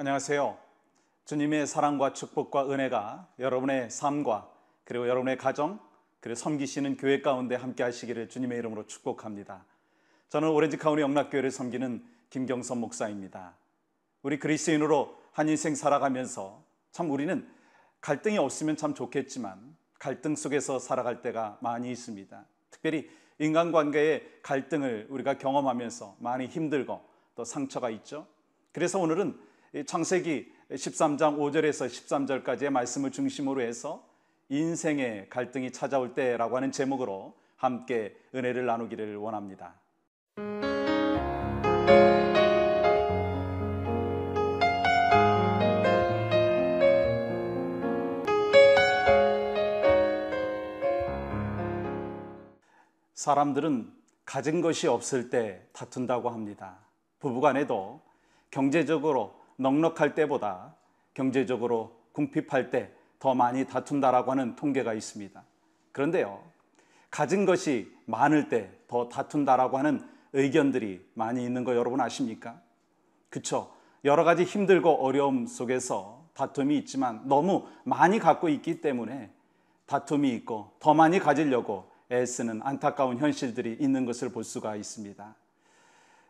안녕하세요. 주님의 사랑과 축복과 은혜가 여러분의 삶과 그리고 여러분의 가정 그리고 섬기시는 교회 가운데 함께 하시기를 주님의 이름으로 축복합니다. 저는 오렌지 카운티 영락교회를 섬기는 김경선 목사입니다. 우리 그리스도인으로 한 인생 살아가면서 참 우리는 갈등이 없으면 참 좋겠지만 갈등 속에서 살아갈 때가 많이 있습니다. 특별히 인간관계의 갈등을 우리가 경험하면서 많이 힘들고 또 상처가 있죠. 그래서 오늘은 창세기 13장 5절에서 13절까지의 말씀을 중심으로 해서 인생의 갈등이 찾아올 때라고 하는 제목으로 함께 은혜를 나누기를 원합니다. 사람들은 가진 것이 없을 때 다툰다고 합니다. 부부간에도 경제적으로 넉넉할 때보다 경제적으로 궁핍할 때 더 많이 다툰다라고 하는 통계가 있습니다. 그런데요, 가진 것이 많을 때 더 다툰다라고 하는 의견들이 많이 있는 거 여러분 아십니까? 그렇죠. 여러 가지 힘들고 어려움 속에서 다툼이 있지만 너무 많이 갖고 있기 때문에 다툼이 있고 더 많이 가지려고 애쓰는 안타까운 현실들이 있는 것을 볼 수가 있습니다.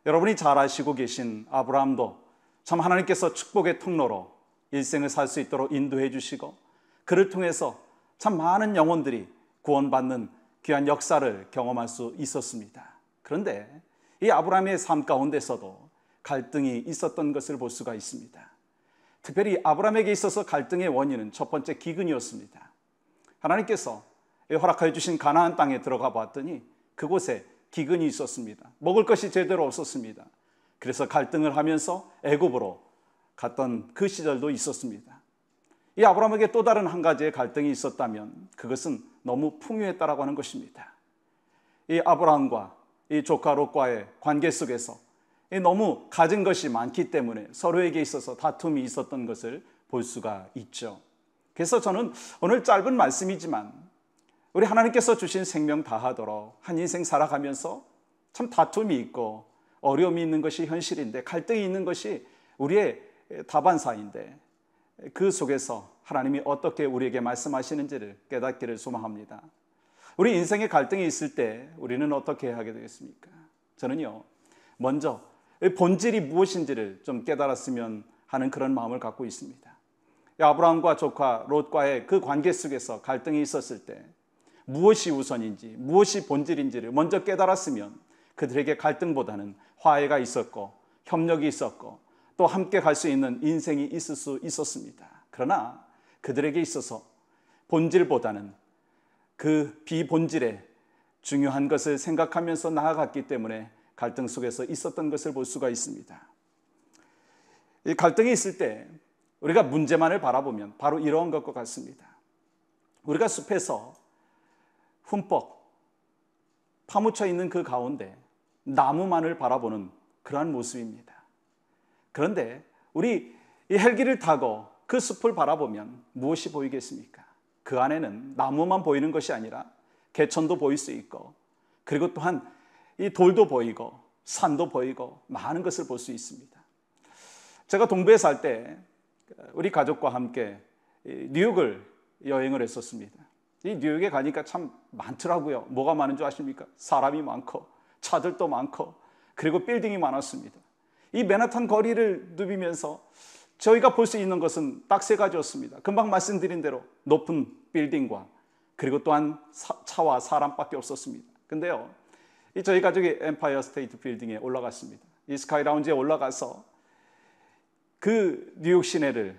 여러분이 잘 아시고 계신 아브라함도 참 하나님께서 축복의 통로로 일생을 살 수 있도록 인도해 주시고 그를 통해서 참 많은 영혼들이 구원받는 귀한 역사를 경험할 수 있었습니다. 그런데 이 아브라함의 삶 가운데서도 갈등이 있었던 것을 볼 수가 있습니다. 특별히 아브라함에게 있어서 갈등의 원인은 첫 번째 기근이었습니다. 하나님께서 허락하여 주신 가나안 땅에 들어가 봤더니 그곳에 기근이 있었습니다. 먹을 것이 제대로 없었습니다. 그래서 갈등을 하면서 애굽으로 갔던 그 시절도 있었습니다. 이 아브라함에게 또 다른 한 가지의 갈등이 있었다면 그것은 너무 풍요했다라고 하는 것입니다. 이 아브라함과 이 조카 롯과의 관계 속에서 너무 가진 것이 많기 때문에 서로에게 있어서 다툼이 있었던 것을 볼 수가 있죠. 그래서 저는 오늘 짧은 말씀이지만 우리 하나님께서 주신 생명 다하도록 한 인생 살아가면서 참 다툼이 있고 어려움이 있는 것이 현실인데 갈등이 있는 것이 우리의 다반사인데 그 속에서 하나님이 어떻게 우리에게 말씀하시는지를 깨닫기를 소망합니다. 우리 인생에 갈등이 있을 때 우리는 어떻게 하게 되겠습니까? 저는요, 먼저 본질이 무엇인지를 좀 깨달았으면 하는 그런 마음을 갖고 있습니다. 아브라함과 조카 롯과의 그 관계 속에서 갈등이 있었을 때 무엇이 우선인지 무엇이 본질인지를 먼저 깨달았으면 그들에게 갈등보다는 화해가 있었고 협력이 있었고 또 함께 갈 수 있는 인생이 있을 수 있었습니다. 그러나 그들에게 있어서 본질보다는 그 비본질의 중요한 것을 생각하면서 나아갔기 때문에 갈등 속에서 있었던 것을 볼 수가 있습니다. 이 갈등이 있을 때 우리가 문제만을 바라보면 바로 이러한 것과 같습니다. 우리가 숲에서 흠뻑 파묻혀 있는 그 가운데 나무만을 바라보는 그러한 모습입니다. 그런데 우리 이 헬기를 타고 그 숲을 바라보면 무엇이 보이겠습니까? 그 안에는 나무만 보이는 것이 아니라 개천도 보일 수 있고 그리고 또한 이 돌도 보이고 산도 보이고 많은 것을 볼 수 있습니다. 제가 동부에 살 때 우리 가족과 함께 뉴욕을 여행을 했었습니다. 이 뉴욕에 가니까 참 많더라고요. 뭐가 많은 줄 아십니까? 사람이 많고 차들도 많고 그리고 빌딩이 많았습니다. 이 맨하탄 거리를 누비면서 저희가 볼 수 있는 것은 딱 세 가지였습니다. 금방 말씀드린 대로 높은 빌딩과 그리고 또한 차와 사람밖에 없었습니다. 근데요, 저희 가족이 엠파이어 스테이트 빌딩에 올라갔습니다. 이 스카이 라운지에 올라가서 그 뉴욕 시내를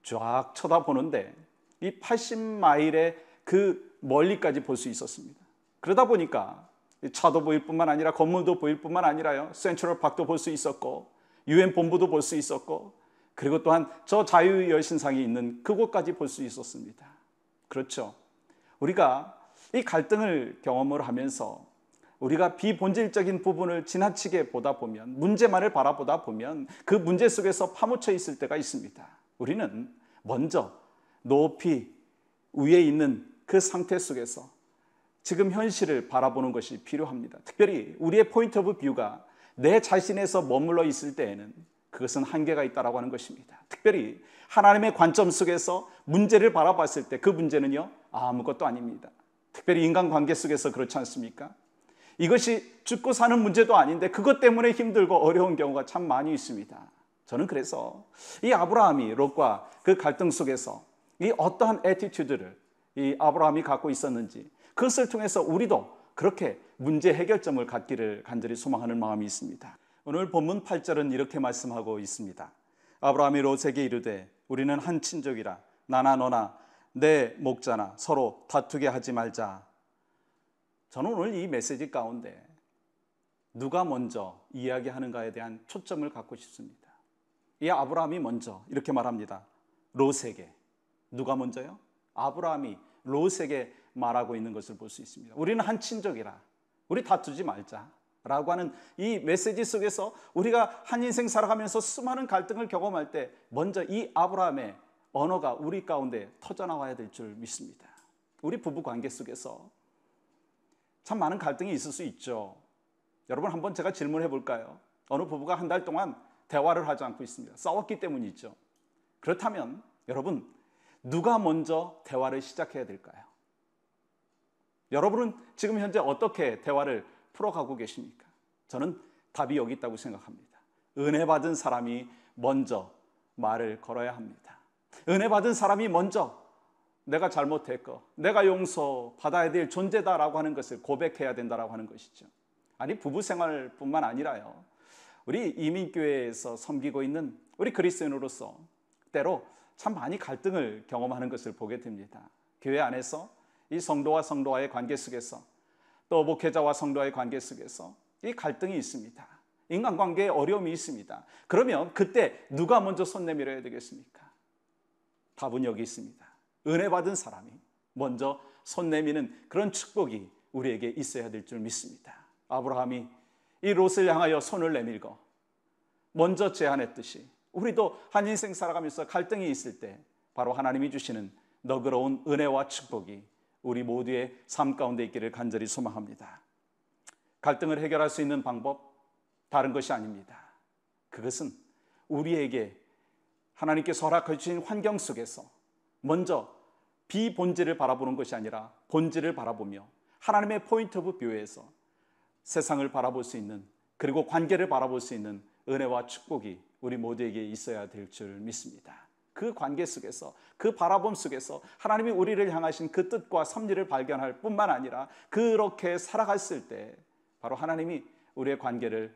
쫙 쳐다보는데 이 80마일의 그 멀리까지 볼 수 있었습니다. 그러다 보니까 차도 보일 뿐만 아니라 건물도 보일 뿐만 아니라요, 센트럴 파크도 볼 수 있었고 UN 본부도 볼 수 있었고 그리고 또한 저 자유여신상이 있는 그곳까지 볼 수 있었습니다. 그렇죠. 우리가 이 갈등을 경험을 하면서 우리가 비본질적인 부분을 지나치게 보다 보면 문제만을 바라보다 보면 그 문제 속에서 파묻혀 있을 때가 있습니다. 우리는 먼저 높이 위에 있는 그 상태 속에서 지금 현실을 바라보는 것이 필요합니다. 특별히 우리의 포인트 오브 뷰가 내 자신에서 머물러 있을 때에는 그것은 한계가 있다라고 하는 것입니다. 특별히 하나님의 관점 속에서 문제를 바라봤을 때 그 문제는요, 아무것도 아닙니다. 특별히 인간관계 속에서 그렇지 않습니까? 이것이 죽고 사는 문제도 아닌데 그것 때문에 힘들고 어려운 경우가 참 많이 있습니다. 저는 그래서 이 아브라함이 롯과 그 갈등 속에서 이 어떠한 애티튜드를 이 아브라함이 갖고 있었는지 그것을 통해서 우리도 그렇게 문제 해결점을 갖기를 간절히 소망하는 마음이 있습니다. 오늘 본문 8절은 이렇게 말씀하고 있습니다. 아브라함이 롯에게 이르되 우리는 한 친족이라 나나 너나 내 목자나 서로 다투게 하지 말자. 저는 오늘 이 메시지 가운데 누가 먼저 이야기하는가에 대한 초점을 갖고 싶습니다. 이 아브라함이 먼저 이렇게 말합니다. 롯에게. 누가 먼저요? 아브라함이 롯에게 말하고 있는 것을 볼 수 있습니다. 우리는 한 친족이라 우리 다투지 말자 라고 하는 이 메시지 속에서 우리가 한 인생 살아가면서 수많은 갈등을 경험할 때 먼저 이 아브라함의 언어가 우리 가운데 터져나와야 될 줄 믿습니다. 우리 부부 관계 속에서 참 많은 갈등이 있을 수 있죠. 여러분 한번 제가 질문해 볼까요? 어느 부부가 한 달 동안 대화를 하지 않고 있습니다. 싸웠기 때문이죠. 그렇다면 여러분 누가 먼저 대화를 시작해야 될까요? 여러분은 지금 현재 어떻게 대화를 풀어가고 계십니까? 저는 답이 여기 있다고 생각합니다. 은혜 받은 사람이 먼저 말을 걸어야 합니다. 은혜 받은 사람이 먼저 내가 잘못했고 내가 용서받아야 될 존재다라고 하는 것을 고백해야 된다라고 하는 것이죠. 아니 부부 생활뿐만 아니라요. 우리 이민교회에서 섬기고 있는 우리 그리스도인으로서 때로 참 많이 갈등을 경험하는 것을 보게 됩니다. 교회 안에서 이 성도와 성도와의 관계 속에서 또 목회자와 성도와의 관계 속에서 이 갈등이 있습니다. 인간관계에 어려움이 있습니다. 그러면 그때 누가 먼저 손 내밀어야 되겠습니까? 답은 여기 있습니다. 은혜 받은 사람이 먼저 손 내미는 그런 축복이 우리에게 있어야 될 줄 믿습니다. 아브라함이 이 롯을 향하여 손을 내밀고 먼저 제안했듯이 우리도 한 인생 살아가면서 갈등이 있을 때 바로 하나님이 주시는 너그러운 은혜와 축복이 우리 모두의 삶 가운데 있기를 간절히 소망합니다. 갈등을 해결할 수 있는 방법 다른 것이 아닙니다. 그것은 우리에게 하나님께서 허락해 주신 환경 속에서 먼저 비본질을 바라보는 것이 아니라 본질을 바라보며 하나님의 포인트 오브 뷰에서 세상을 바라볼 수 있는 그리고 관계를 바라볼 수 있는 은혜와 축복이 우리 모두에게 있어야 될 줄 믿습니다. 그 관계 속에서 그 바라봄 속에서 하나님이 우리를 향하신 그 뜻과 섭리를 발견할 뿐만 아니라 그렇게 살아갔을 때 바로 하나님이 우리의 관계를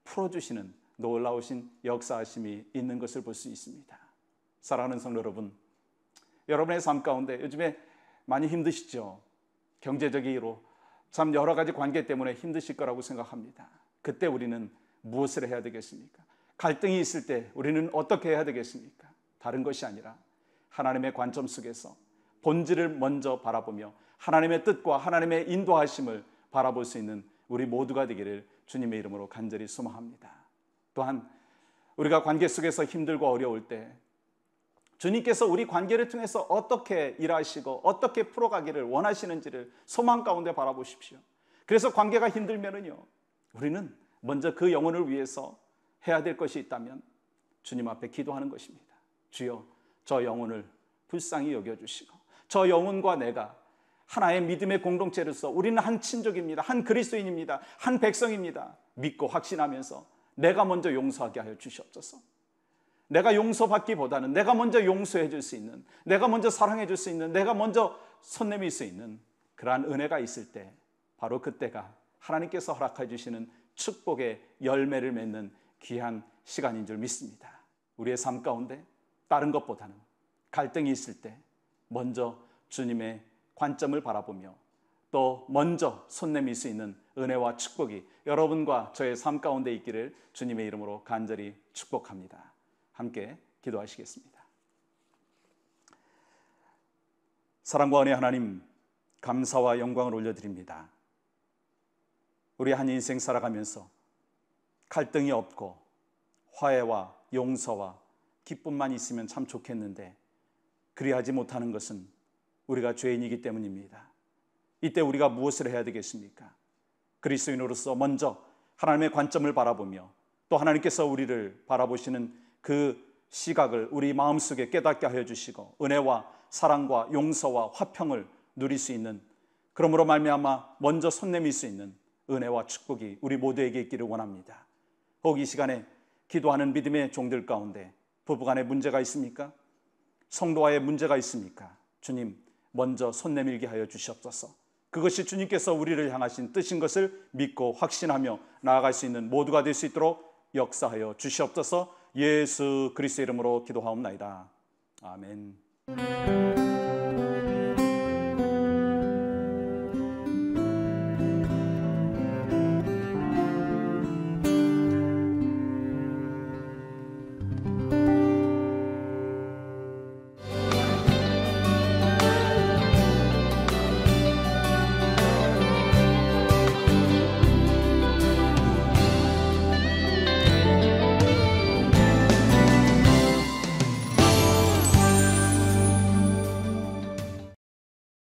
풀어주시는 놀라우신 역사하심이 있는 것을 볼 수 있습니다. 사랑하는 성도 여러분, 여러분의 삶 가운데 요즘에 많이 힘드시죠? 경제적으로 참 여러 가지 관계 때문에 힘드실 거라고 생각합니다. 그때 우리는 무엇을 해야 되겠습니까? 갈등이 있을 때 우리는 어떻게 해야 되겠습니까? 다른 것이 아니라 하나님의 관점 속에서 본질을 먼저 바라보며 하나님의 뜻과 하나님의 인도하심을 바라볼 수 있는 우리 모두가 되기를 주님의 이름으로 간절히 소망합니다. 또한 우리가 관계 속에서 힘들고 어려울 때 주님께서 우리 관계를 통해서 어떻게 일하시고 어떻게 풀어가기를 원하시는지를 소망 가운데 바라보십시오. 그래서 관계가 힘들면은요, 우리는 먼저 그 영혼을 위해서 해야 될 것이 있다면 주님 앞에 기도하는 것입니다. 주여, 저 영혼을 불쌍히 여겨주시고 저 영혼과 내가 하나의 믿음의 공동체로서 우리는 한 친족입니다. 한 그리스도인입니다. 한 백성입니다. 믿고 확신하면서 내가 먼저 용서하게 하여 주시옵소서. 내가 용서받기보다는 내가 먼저 용서해 줄 수 있는, 내가 먼저 사랑해 줄 수 있는, 내가 먼저 손 내밀 수 있는 그러한 은혜가 있을 때 바로 그때가 하나님께서 허락해 주시는 축복의 열매를 맺는 귀한 시간인 줄 믿습니다. 우리의 삶 가운데 다른 것보다는 갈등이 있을 때 먼저 주님의 관점을 바라보며 또 먼저 손 내밀 수 있는 은혜와 축복이 여러분과 저의 삶 가운데 있기를 주님의 이름으로 간절히 축복합니다. 함께 기도하시겠습니다. 사랑과 은혜 하나님, 감사와 영광을 올려드립니다. 우리 한 인생 살아가면서 갈등이 없고 화해와 용서와 기쁨만 있으면 참 좋겠는데 그리하지 못하는 것은 우리가 죄인이기 때문입니다. 이때 우리가 무엇을 해야 되겠습니까? 그리스도인으로서 먼저 하나님의 관점을 바라보며 또 하나님께서 우리를 바라보시는 그 시각을 우리 마음속에 깨닫게 하여 주시고 은혜와 사랑과 용서와 화평을 누릴 수 있는, 그러므로 말미암아 먼저 손 내밀 수 있는 은혜와 축복이 우리 모두에게 있기를 원합니다. 혹 이 시간에 기도하는 믿음의 종들 가운데 부부간에 문제가 있습니까? 성도와의 문제가 있습니까? 주님 먼저 손 내밀게 하여 주시옵소서. 그것이 주님께서 우리를 향하신 뜻인 것을 믿고 확신하며 나아갈 수 있는 모두가 될 수 있도록 역사하여 주시옵소서. 예수 그리스도의 이름으로 기도하옵나이다. 아멘.